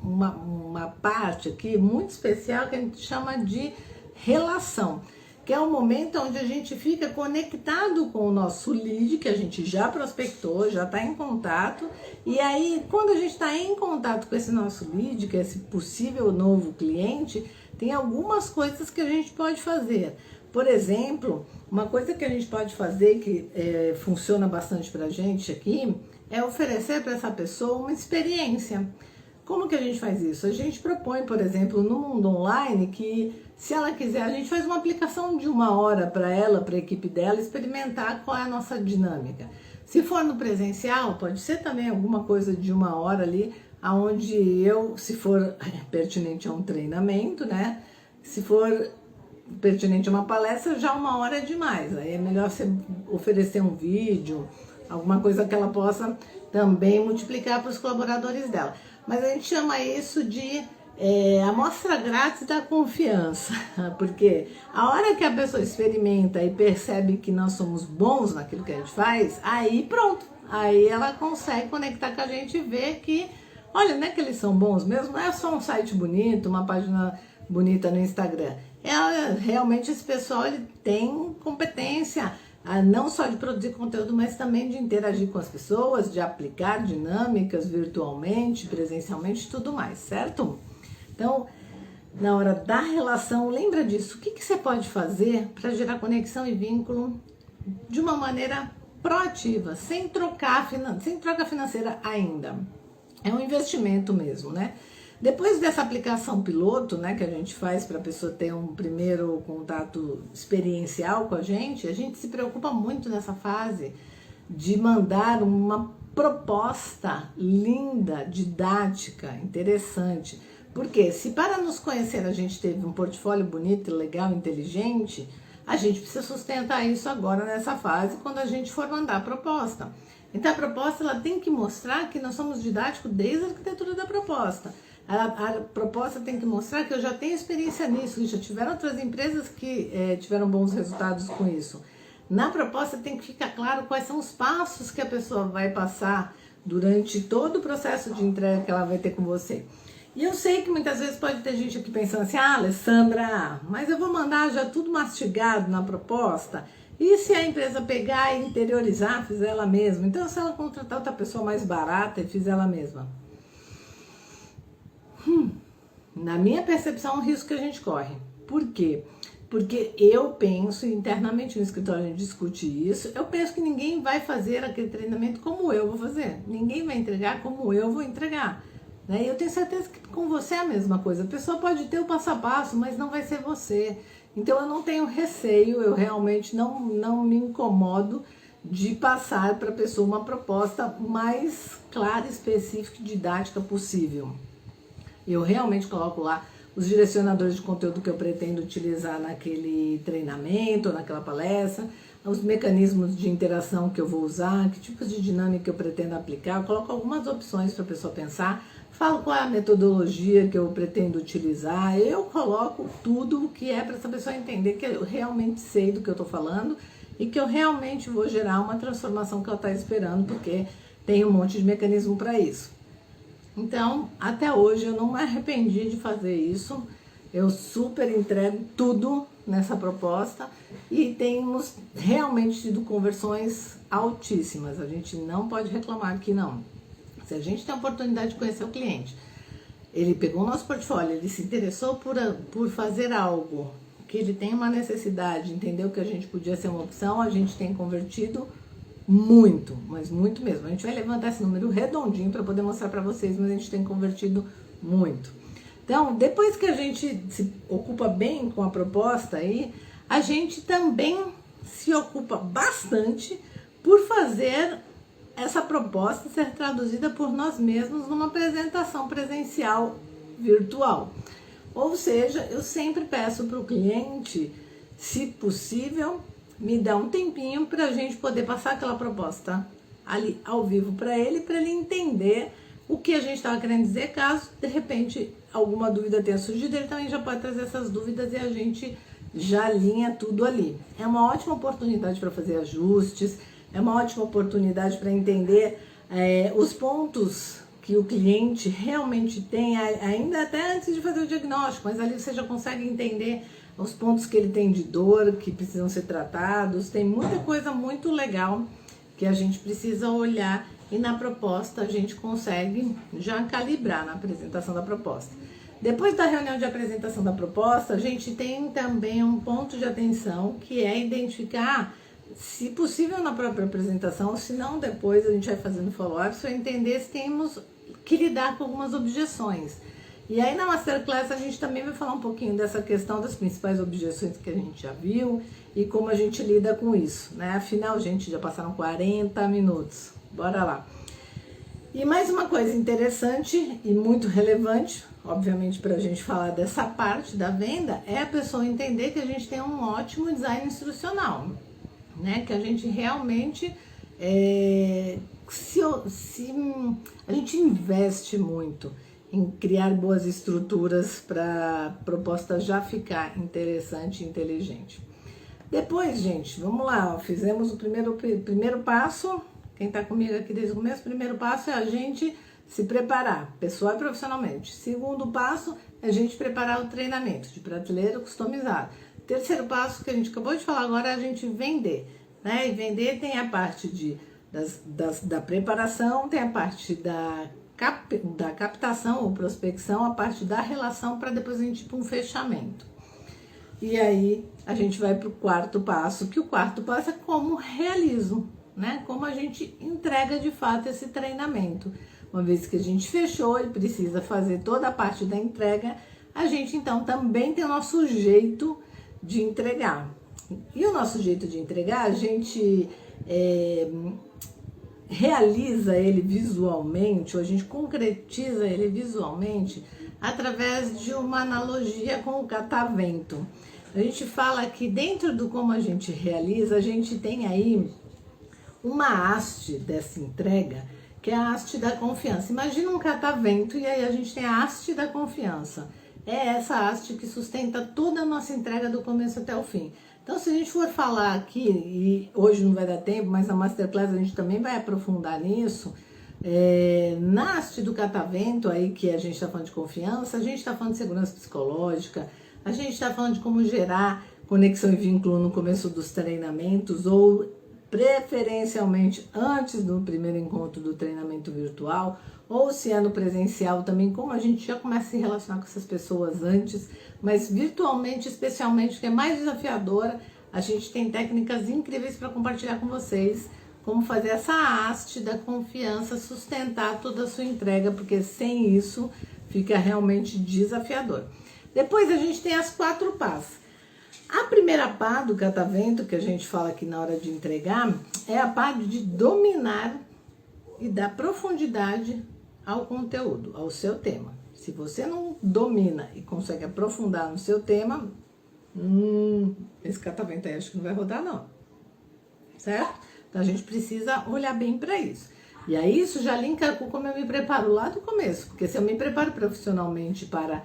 uma parte aqui muito especial que a gente chama de relação, que é o momento onde a gente fica conectado com o nosso lead, que a gente já prospectou, já está em contato, e aí quando a gente está em contato com esse nosso lead, que é esse possível novo cliente, tem algumas coisas que a gente pode fazer. Por exemplo, uma coisa que a gente pode fazer que funciona bastante para a gente aqui, é oferecer para essa pessoa uma experiência. Como que a gente faz isso? A gente propõe, por exemplo, no mundo online que, se ela quiser, a gente faz uma aplicação de 1 hora para ela, para a equipe dela, experimentar qual é a nossa dinâmica. Se for no presencial, pode ser também alguma coisa de 1 hora ali, onde eu, se for pertinente a um treinamento, né? Se for pertinente a uma palestra, já 1 hora é demais. Aí é melhor você oferecer um vídeo, alguma coisa que ela possa também multiplicar para os colaboradores dela. Mas a gente chama isso de amostra grátis da confiança, porque a hora que a pessoa experimenta e percebe que nós somos bons naquilo que a gente faz, aí pronto, aí ela consegue conectar com a gente e ver que, olha, não é que eles são bons mesmo, não é só um site bonito, uma página bonita no Instagram, realmente esse pessoal ele tem competência, não só de produzir conteúdo, mas também de interagir com as pessoas, de aplicar dinâmicas virtualmente, presencialmente e tudo mais, certo? Então, na hora da relação, lembra disso. O que você pode fazer para gerar conexão e vínculo de uma maneira proativa, sem troca financeira ainda? É um investimento mesmo, né? Depois dessa aplicação piloto, né, que a gente faz para a pessoa ter um primeiro contato experiencial com a gente se preocupa muito nessa fase de mandar uma proposta linda, didática, interessante. Porque se para nos conhecer a gente teve um portfólio bonito, legal, inteligente, a gente precisa sustentar isso agora nessa fase quando a gente for mandar a proposta. Então a proposta ela tem que mostrar que nós somos didáticos desde a arquitetura da proposta. A proposta tem que mostrar que eu já tenho experiência nisso, já tiveram outras empresas que tiveram bons resultados com isso. Na proposta tem que ficar claro quais são os passos que a pessoa vai passar durante todo o processo de entrega que ela vai ter com você. E eu sei que muitas vezes pode ter gente aqui pensando assim, Alessandra, mas eu vou mandar já tudo mastigado na proposta, e se a empresa pegar e interiorizar, fizer ela mesma? Então se ela contratar outra pessoa mais barata e fizer ela mesma? Na minha percepção é um risco que a gente corre. Por quê? Porque eu penso, internamente no escritório a gente discute isso, eu penso que ninguém vai fazer aquele treinamento como eu vou fazer, ninguém vai entregar como eu vou entregar. E eu tenho certeza que com você é a mesma coisa. A pessoa pode ter o passo a passo, mas não vai ser você. Então eu não tenho receio, eu realmente não me incomodo de passar para a pessoa uma proposta mais clara, específica e didática possível. Eu realmente coloco lá os direcionadores de conteúdo que eu pretendo utilizar naquele treinamento, naquela palestra, os mecanismos de interação que eu vou usar, que tipos de dinâmica eu pretendo aplicar, eu coloco algumas opções para a pessoa pensar, falo qual é a metodologia que eu pretendo utilizar, eu coloco tudo o que é para essa pessoa entender que eu realmente sei do que eu estou falando e que eu realmente vou gerar uma transformação que ela está esperando, porque tem um monte de mecanismo para isso. Então, até hoje eu não me arrependi de fazer isso, eu super entrego tudo nessa proposta e temos realmente tido conversões altíssimas, a gente não pode reclamar que não. Se a gente tem a oportunidade de conhecer o cliente, ele pegou o nosso portfólio, ele se interessou por fazer algo, que ele tem uma necessidade, entendeu que a gente podia ser uma opção, a gente tem convertido muito, mas muito mesmo. A gente vai levantar esse número redondinho para poder mostrar para vocês, mas a gente tem convertido muito. Então, depois que a gente se ocupa bem com a proposta aí, a gente também se ocupa bastante por fazer essa proposta ser traduzida por nós mesmos numa apresentação presencial virtual. Ou seja, eu sempre peço para o cliente, se possível, me dá um tempinho para a gente poder passar aquela proposta ali ao vivo para ele entender o que a gente estava querendo dizer, caso de repente alguma dúvida tenha surgido, ele também já pode trazer essas dúvidas e a gente já alinha tudo ali. É uma ótima oportunidade para fazer ajustes, é uma ótima oportunidade para entender os pontos que o cliente realmente tem, ainda até antes de fazer o diagnóstico, mas ali você já consegue entender os pontos que ele tem de dor, que precisam ser tratados, tem muita coisa muito legal que a gente precisa olhar e na proposta a gente consegue já calibrar na apresentação da proposta. Depois da reunião de apresentação da proposta, a gente tem também um ponto de atenção que é identificar, se possível na própria apresentação, se não depois a gente vai fazendo follow-up para entender se temos que lidar com algumas objeções. E aí na Masterclass a gente também vai falar um pouquinho dessa questão das principais objeções que a gente já viu e como a gente lida com isso, né? Afinal, gente, já passaram 40 minutos. Bora lá. E mais uma coisa interessante e muito relevante, obviamente para a gente falar dessa parte da venda, é a pessoa entender que a gente tem um ótimo design instrucional, né? Que a gente realmente se a gente investe muito em criar boas estruturas para a proposta já ficar interessante e inteligente. Depois, gente, vamos lá, ó, fizemos o primeiro passo. Quem está comigo aqui desde o começo, o primeiro passo é a gente se preparar, pessoal e profissionalmente. Segundo passo é a gente preparar o treinamento de prateleira customizado. Terceiro passo, que a gente acabou de falar agora, é a gente vender, né? E vender tem a parte da preparação, tem a parte da captação ou prospecção, a parte da relação, para depois a gente ir para um fechamento. E aí a gente vai para o quarto passo, que o quarto passo é como realizo, né? Como a gente entrega de fato esse treinamento. Uma vez que a gente fechou e precisa fazer toda a parte da entrega, a gente então também tem o nosso jeito de entregar. E o nosso jeito de entregar, a gente realiza ele visualmente, ou a gente concretiza ele visualmente através de uma analogia com o catavento. A gente fala que dentro do como a gente realiza, a gente tem aí uma haste dessa entrega, que é a haste da confiança. Imagina um catavento e aí a gente tem a haste da confiança. É essa haste que sustenta toda a nossa entrega do começo até o fim. Então, se a gente for falar aqui, e hoje não vai dar tempo, mas na Masterclass a gente também vai aprofundar nisso, na haste do catavento aí, que a gente está falando de confiança, a gente está falando de segurança psicológica, a gente está falando de como gerar conexão e vínculo no começo dos treinamentos, ou preferencialmente antes do primeiro encontro do treinamento virtual, ou se é no presencial também, como a gente já começa a se relacionar com essas pessoas antes, mas virtualmente especialmente, que é mais desafiadora, a gente tem técnicas incríveis para compartilhar com vocês, como fazer essa haste da confiança sustentar toda a sua entrega, porque sem isso fica realmente desafiador. Depois a gente tem as 4 pás. A primeira pá do catavento, que a gente fala aqui na hora de entregar, é a pá de dominar e dar profundidade ao conteúdo, ao seu tema. Se você não domina e consegue aprofundar no seu tema, esse catavento aí acho que não vai rodar não, certo? Então a gente precisa olhar bem para isso. E aí isso já linka com como eu me preparo lá do começo, porque se eu me preparo profissionalmente para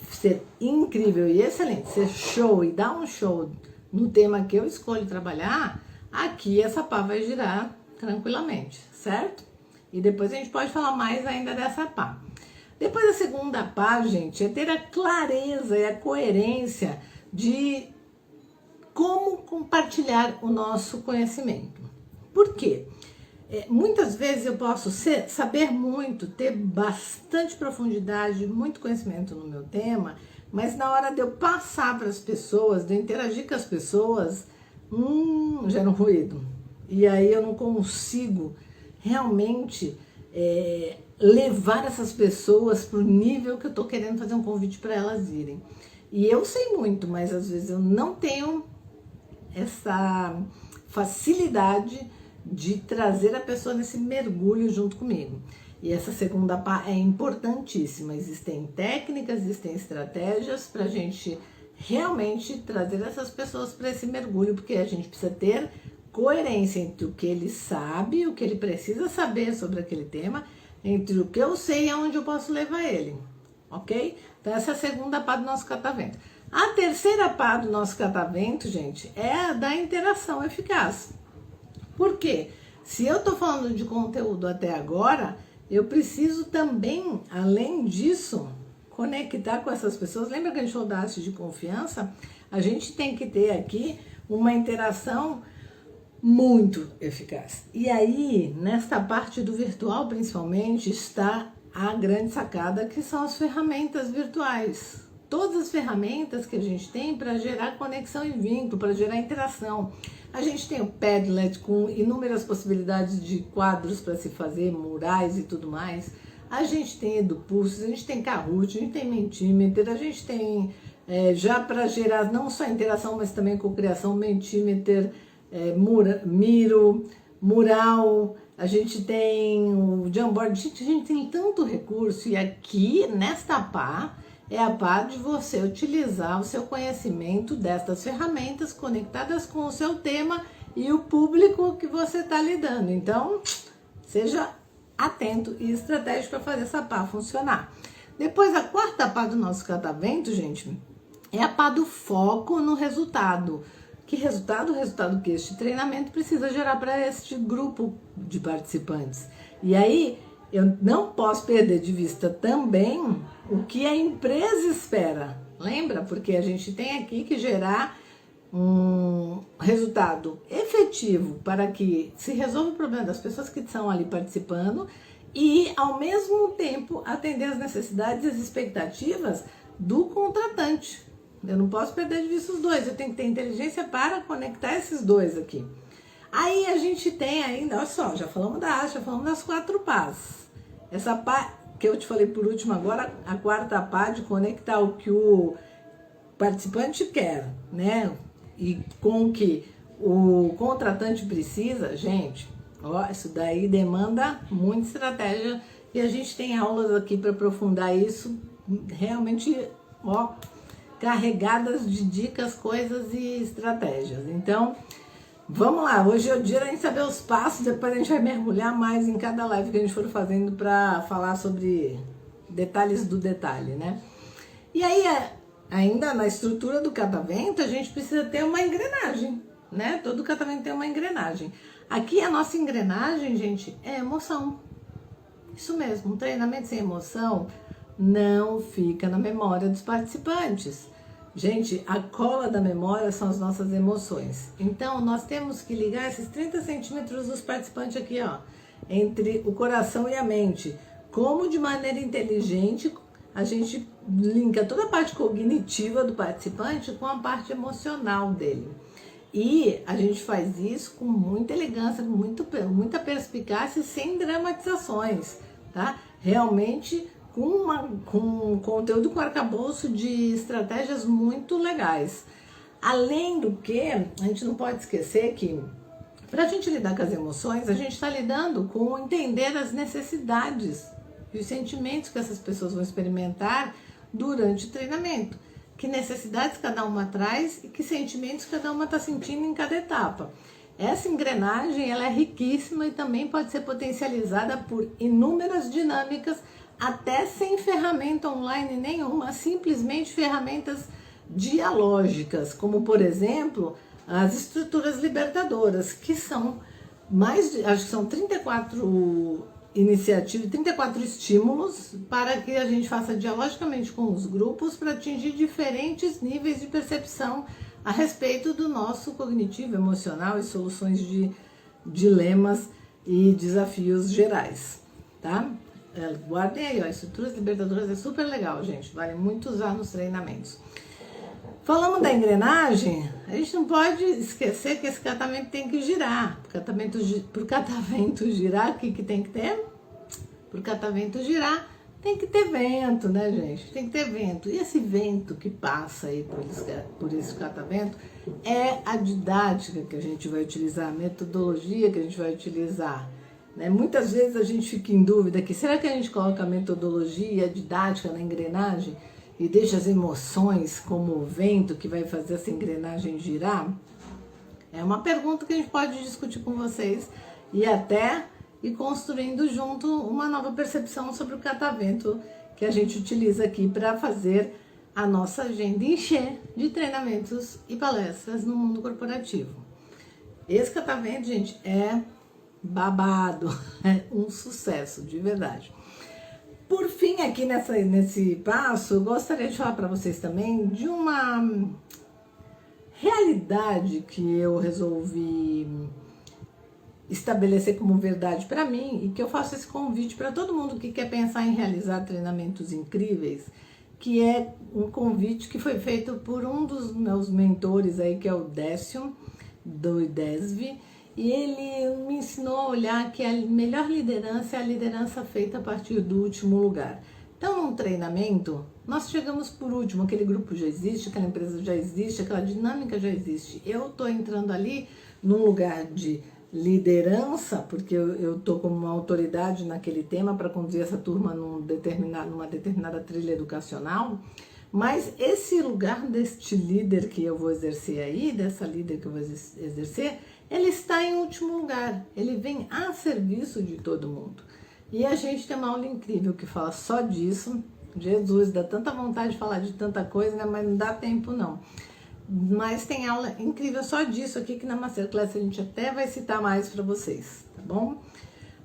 ser incrível e excelente, ser show e dar um show no tema que eu escolho trabalhar, aqui essa pá vai girar tranquilamente, certo? E depois a gente pode falar mais ainda dessa pá. Depois a segunda pá, gente, é ter a clareza e a coerência de como compartilhar o nosso conhecimento. Por quê? Muitas vezes eu posso saber muito, ter bastante profundidade, muito conhecimento no meu tema, mas na hora de eu passar para as pessoas, de eu interagir com as pessoas, gera um ruído. E aí eu não consigo realmente levar essas pessoas para o nível que eu estou querendo fazer um convite para elas irem. E eu sei muito, mas às vezes eu não tenho essa facilidade de trazer a pessoa nesse mergulho junto comigo. E essa segunda pá é importantíssima. Existem técnicas, existem estratégias para a gente realmente trazer essas pessoas para esse mergulho, porque a gente precisa ter coerência entre o que ele sabe, o que ele precisa saber sobre aquele tema, entre o que eu sei e aonde eu posso levar ele, ok? Então essa é a segunda pá do nosso catavento. A terceira pá do nosso catavento, gente, é a da interação eficaz. Por quê? Se eu estou falando de conteúdo até agora, eu preciso também, além disso, conectar com essas pessoas. Lembra que a gente falou da haste de confiança? A gente tem que ter aqui uma interação muito eficaz. E aí, nesta parte do virtual principalmente, está a grande sacada, que são as ferramentas virtuais. Todas as ferramentas que a gente tem para gerar conexão e vínculo, para gerar interação. A gente tem o Padlet com inúmeras possibilidades de quadros para se fazer, murais e tudo mais. A gente tem EduPulse, a gente tem Kahoot, a gente tem Mentimeter, a gente tem já para gerar não só interação, mas também cocriação, Mentimeter, Miro, Mural. a gente tem o Jamboard, a gente tem tanto recurso, e aqui nesta pá é a pá de você utilizar o seu conhecimento destas ferramentas conectadas com o seu tema e o público que você está lidando. Então, seja atento e estratégico para fazer essa pá funcionar. Depois, a quarta pá do nosso catavento, gente, é a pá do foco no resultado. Que resultado? O resultado que este treinamento precisa gerar para este grupo de participantes. E aí, eu não posso perder de vista também o que a empresa espera. Lembra? Porque a gente tem aqui que gerar um resultado efetivo para que se resolva o problema das pessoas que estão ali participando e, ao mesmo tempo, atender as necessidades e as expectativas do contratante. Eu não posso perder de vista os dois, eu tenho que ter inteligência para conectar esses dois aqui. Aí a gente tem ainda, olha só, já falamos da arte, já falamos das 4 pás. Essa pá que eu te falei por último agora, a quarta pá de conectar o que o participante quer, né? E com o que o contratante precisa, gente, ó, isso daí demanda muita estratégia e a gente tem aulas aqui para aprofundar isso, realmente, ó, carregadas de dicas, coisas e estratégias. Então, vamos lá, hoje é o dia da gente saber os passos, depois a gente vai mergulhar mais em cada live que a gente for fazendo para falar sobre detalhes do detalhe, né? E aí, ainda na estrutura do catavento, a gente precisa ter uma engrenagem, né? Todo catavento tem uma engrenagem. Aqui a nossa engrenagem, gente, é emoção. Isso mesmo, um treinamento sem emoção não fica na memória dos participantes. Gente, a cola da memória são as nossas emoções. Então, nós temos que ligar esses 30 centímetros dos participantes aqui, ó, entre o coração e a mente. Como de maneira inteligente a gente linka toda a parte cognitiva do participante com a parte emocional dele. E a gente faz isso com muita elegância, com muita perspicácia e sem dramatizações, tá? Realmente com um conteúdo com arcabouço de estratégias muito legais. Além do que, a gente não pode esquecer que para a gente lidar com as emoções, a gente está lidando com entender as necessidades e os sentimentos que essas pessoas vão experimentar durante o treinamento. Que necessidades cada uma traz e que sentimentos cada uma está sentindo em cada etapa. Essa engrenagem ela é riquíssima e também pode ser potencializada por inúmeras dinâmicas, até sem ferramenta online nenhuma, simplesmente ferramentas dialógicas, como por exemplo as estruturas libertadoras, que são acho que são 34 iniciativas, 34 estímulos para que a gente faça dialogicamente com os grupos para atingir diferentes níveis de percepção a respeito do nosso cognitivo, emocional e soluções de dilemas e desafios gerais, tá? Guardem aí, ó, estruturas libertadoras é super legal, gente, vale muito usar nos treinamentos. Falamos da engrenagem, a gente não pode esquecer que esse catavento tem que girar. Para o catavento girar, o que tem que ter? Para o catavento girar, tem que ter vento, né, gente? Tem que ter vento. E esse vento que passa aí por esse catavento é a didática que a gente vai utilizar, a metodologia que a gente vai utilizar. Né? Muitas vezes a gente fica em dúvida que será que a gente coloca a metodologia e a didática na engrenagem e deixa as emoções como o vento que vai fazer essa engrenagem girar? É uma pergunta que a gente pode discutir com vocês e até ir construindo junto uma nova percepção sobre o catavento que a gente utiliza aqui para fazer a nossa agenda encher de treinamentos e palestras no mundo corporativo. Esse catavento, gente, é babado, é um sucesso, de verdade. Por fim, aqui nesse passo, eu gostaria de falar para vocês também de uma realidade que eu resolvi estabelecer como verdade para mim e que eu faço esse convite para todo mundo que quer pensar em realizar treinamentos incríveis, que é um convite que foi feito por um dos meus mentores aí, que é o Décio, do IDESV, e ele me ensinou a olhar que a melhor liderança é a liderança feita a partir do último lugar. Então, num treinamento, nós chegamos por último, aquele grupo já existe, aquela empresa já existe, aquela dinâmica já existe. Eu estou entrando ali num lugar de liderança, porque eu estou como uma autoridade naquele tema para conduzir essa turma numa determinada trilha educacional, mas esse lugar deste líder que eu vou exercer aí, dessa líder que eu vou exercer, ele está em último lugar, ele vem a serviço de todo mundo. E a gente tem uma aula incrível que fala só disso. Jesus, dá tanta vontade de falar de tanta coisa, né? Mas não dá tempo não. Mas tem aula incrível só disso aqui, que na Masterclass a gente até vai citar mais para vocês, tá bom?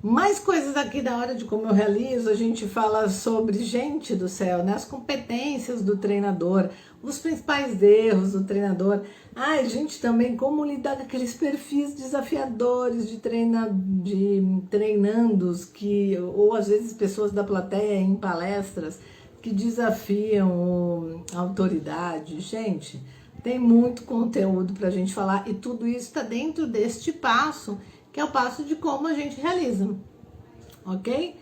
Mais coisas aqui da hora de como eu realizo, a gente fala sobre, gente do céu, né? As competências do treinador, os principais erros do treinador. Ai, gente, também como lidar com aqueles perfis desafiadores de treinandos, ou às vezes pessoas da plateia em palestras que desafiam a autoridade. Gente, tem muito conteúdo para a gente falar e tudo isso está dentro deste passo, que é o passo de como a gente realiza, ok?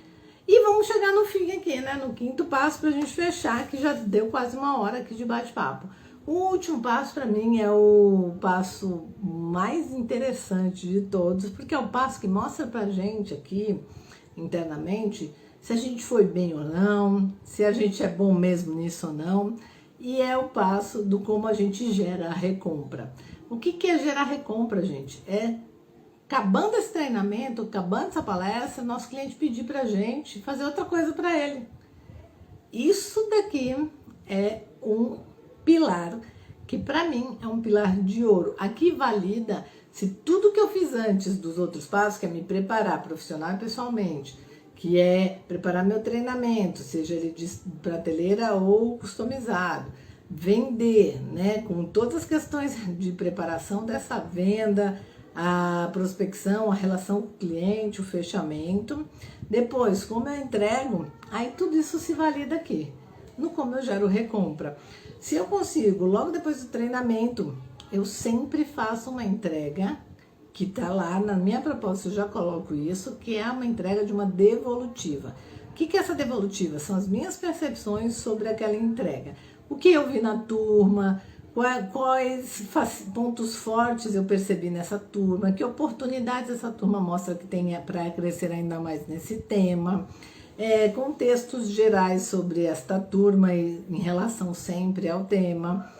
E vamos chegar no fim aqui, né? No quinto passo para a gente fechar, que já deu quase uma hora aqui de bate-papo. O último passo para mim é o passo mais interessante de todos, porque é o passo que mostra para a gente aqui, internamente, se a gente foi bem ou não, se a gente é bom mesmo nisso ou não, e é o passo do como a gente gera a recompra. O que é gerar recompra, gente? É, acabando esse treinamento, acabando essa palestra, nosso cliente pedir pra gente fazer outra coisa para ele. Isso daqui é um pilar que para mim é um pilar de ouro. Aqui valida se tudo que eu fiz antes dos outros passos, que é me preparar profissional e pessoalmente, que é preparar meu treinamento, seja ele de prateleira ou customizado, vender, né, com todas as questões de preparação dessa venda, a prospecção, a relação com o cliente, o fechamento. Depois, como eu entrego, aí tudo isso se valida aqui, no como eu gero recompra. Se eu consigo, logo depois do treinamento, eu sempre faço uma entrega, que tá lá na minha proposta, eu já coloco isso, que é uma entrega de uma devolutiva. O que é essa devolutiva? São as minhas percepções sobre aquela entrega. O que eu vi na turma, quais pontos fortes eu percebi nessa turma, que oportunidades essa turma mostra que tem para crescer ainda mais nesse tema, contextos gerais sobre esta turma em relação sempre ao tema,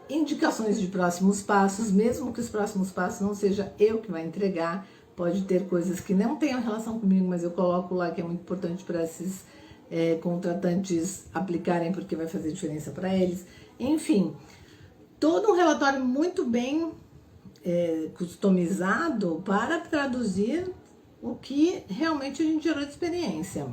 indicações de próximos passos, mesmo que os próximos passos não seja eu que vai entregar, pode ter coisas que não tenham relação comigo, mas eu coloco lá que é muito importante para esses contratantes aplicarem, porque vai fazer diferença para eles. Enfim, todo um relatório muito bem customizado para traduzir o que realmente a gente gerou de experiência.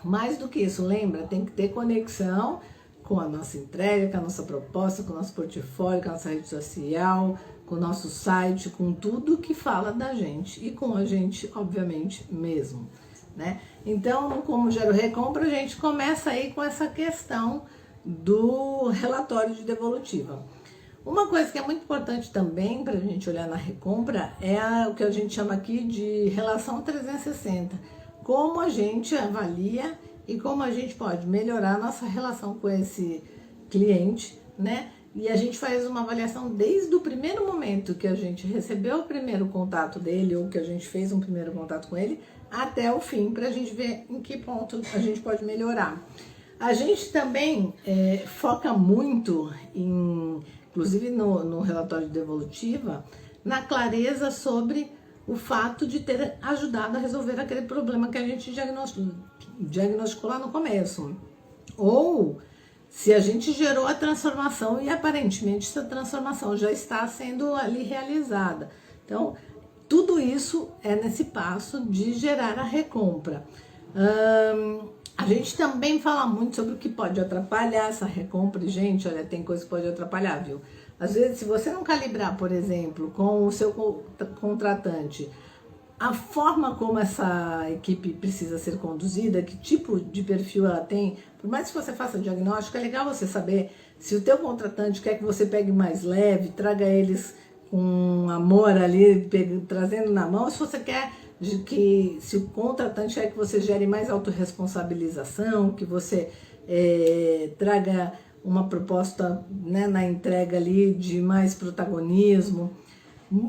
Mais do que isso, lembra, tem que ter conexão com a nossa entrega, com a nossa proposta, com o nosso portfólio, com a nossa rede social, com o nosso site, com tudo que fala da gente e com a gente, obviamente, mesmo, né? Então, no Como Gero Recompra, a gente começa aí com essa questão do relatório de devolutiva. Uma coisa que é muito importante também para a gente olhar na recompra é o que a gente chama aqui de relação 360. Como a gente avalia e como a gente pode melhorar a nossa relação com esse cliente, né? E a gente faz uma avaliação desde o primeiro momento que a gente recebeu o primeiro contato dele ou que a gente fez um primeiro contato com ele até o fim, para a gente ver em que ponto a gente pode melhorar. A gente também foca muito, inclusive no relatório de devolutiva, na clareza sobre o fato de ter ajudado a resolver aquele problema que a gente diagnosticou lá no começo. Ou se a gente gerou a transformação e aparentemente essa transformação já está sendo ali realizada. Então, tudo isso é nesse passo de gerar a recompra. A gente também fala muito sobre o que pode atrapalhar essa recompra. E, gente, olha, tem coisa que pode atrapalhar, viu? Às vezes, se você não calibrar, por exemplo, com o seu contratante, a forma como essa equipe precisa ser conduzida, que tipo de perfil ela tem, por mais que você faça diagnóstico, é legal você saber se o teu contratante quer que você pegue mais leve, traga eles com amor ali, trazendo na mão, se você quer se o contratante quer que você gere mais autorresponsabilização, que você traga uma proposta, né, na entrega ali de mais protagonismo.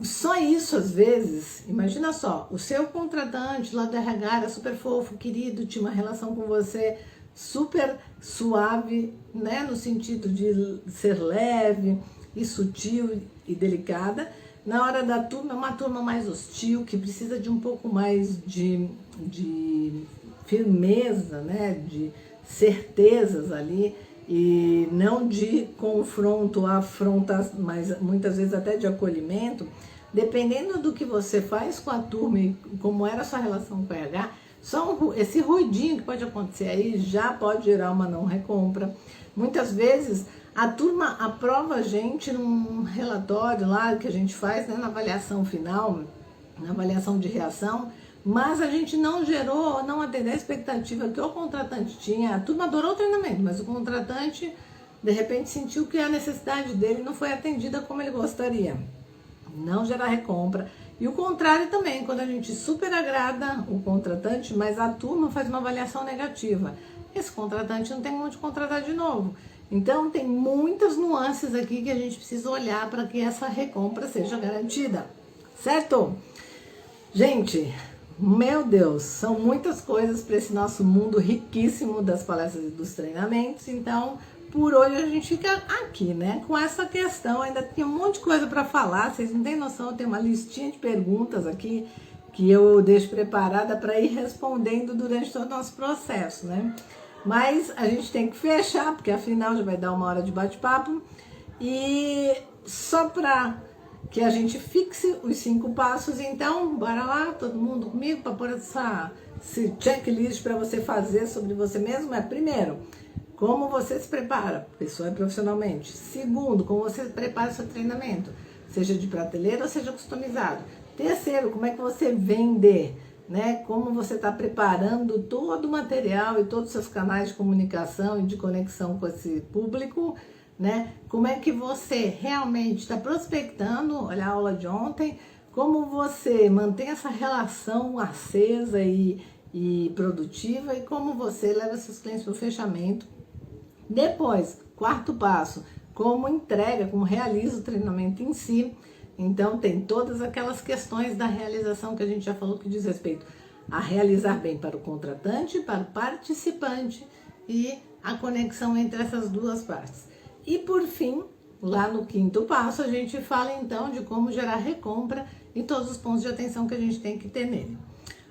Só isso, às vezes, imagina só, o seu contratante lá do RH era super fofo, querido, tinha uma relação com você super suave, né, no sentido de ser leve e sutil e delicada. Na hora da turma, é uma turma mais hostil, que precisa de um pouco mais de firmeza, né, de certezas ali, e não de confronto, afronta, mas muitas vezes até de acolhimento. Dependendo do que você faz com a turma e como era a sua relação com o RH, só esse ruidinho que pode acontecer aí já pode gerar uma não recompra. Muitas vezes a turma aprova a gente num relatório lá que a gente faz, né, na avaliação final, na avaliação de reação, mas a gente não gerou, não atendeu a expectativa que o contratante tinha. A turma adorou o treinamento, mas o contratante de repente sentiu que a necessidade dele não foi atendida como ele gostaria. Não gerar recompra. E o contrário também, quando a gente super agrada o contratante, mas a turma faz uma avaliação negativa. Esse contratante não tem como te contratar de novo. Então tem muitas nuances aqui que a gente precisa olhar para que essa recompra seja garantida. Certo? Gente, meu Deus, são muitas coisas para esse nosso mundo riquíssimo das palestras e dos treinamentos. Então, por hoje a gente fica aqui, né, com essa questão. Ainda tem um monte de coisa para falar, vocês não têm noção, eu tenho uma listinha de perguntas aqui que eu deixo preparada para ir respondendo durante todo o nosso processo, né? Mas a gente tem que fechar, porque afinal já vai dar 1 hora de bate-papo. E só para que a gente fixe os 5 passos, então, bora lá, todo mundo comigo, para pôr esse checklist para você fazer sobre você mesmo. Primeiro, como você se prepara, pessoal e profissionalmente. Segundo, como você prepara seu treinamento, seja de prateleira ou seja customizado. Terceiro, como é que você vende, né? Como você está preparando todo o material e todos os seus canais de comunicação e de conexão com esse público, né? Como é que você realmente está prospectando, olha a aula de ontem, como você mantém essa relação acesa e produtiva, e como você leva seus clientes para o fechamento. Depois, 4º passo, como entrega, como realiza o treinamento em si. Então tem todas aquelas questões da realização que a gente já falou, que diz respeito a realizar bem para o contratante, para o participante, e a conexão entre essas duas partes. E por fim, lá no 5º passo, a gente fala então de como gerar recompra e todos os pontos de atenção que a gente tem que ter nele.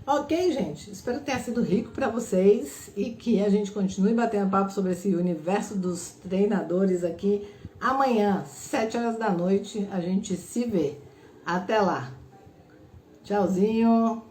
Ok, gente? Espero que tenha sido rico para vocês e que a gente continue batendo papo sobre esse universo dos treinadores aqui. Amanhã, 7 horas da noite, a gente se vê. Até lá. Tchauzinho.